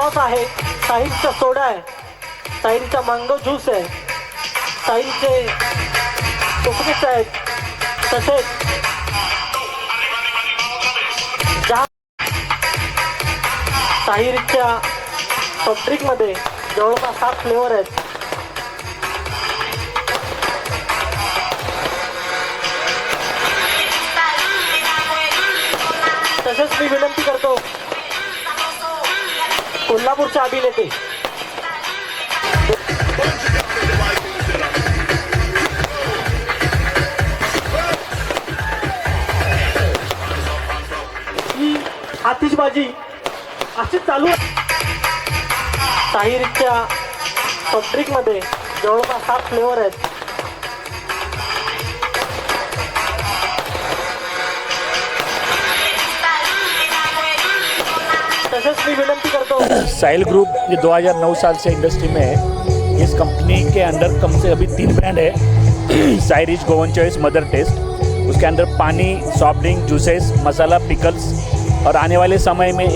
Sauce आहे, साहिलचा सोडा आहे, साहिलचा mango juice आहे, साहिलचे कुकीज आहेत, तसेच साहिलच्या सॉफ्टड्रिंकमध्ये जवळपास 7 फ्लेवर आहेत. तसेच मी विनंती करतो कोल्हापूरच्या अभिनेते ही आतिषबाजी अशी चालू आहे. साहिलच्या सॉफ्टड्रिंकमध्ये जवळपास 7 फ्लेवर आहेत. तसेच मी विनंती करतो साहिल ग्रुप ये 2009 साल से इंडस्ट्री में है. इस कंपनी के अंदर कम से अभी 3 ब्रांड है. Sahil rich, Goan choice, mother taste. उसके अंदर पानी, soft drink, juices, masala, pickles और आने वाले समय में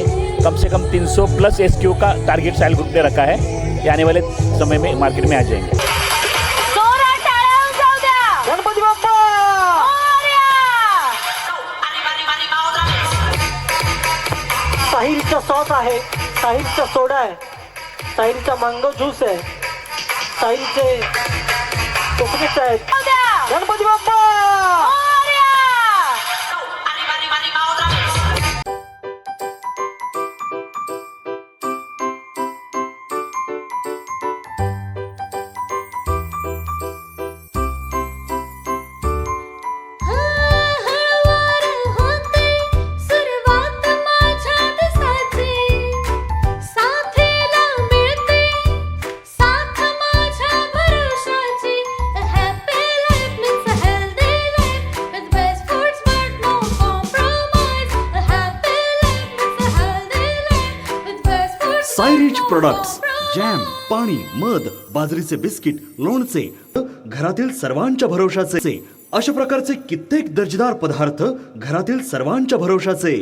कम से कम 300 प्लस SKU का टारगेट साहिल ग्रुप ने रखा है. ये आने वाले समय में मार्केट में आ जाएंगे. गणपती बाप्पा साहिलचा सॉस आहे, साहिलचा सोडा आहे, साहिलचा मँगो ज्यूस आहे, साहिलचे कुकीज आहेत. गणपती बाप्पा सायरिच प्रोडक्ट्स, जॅम, पाणी, मध, बाजरीचे बिस्किट, लोणचे, घरातील सर्वांच्या भरोशाचे. अशा प्रकारचे कित्येक दर्जेदार पदार्थ घरातील सर्वांच्या भरोशाचे.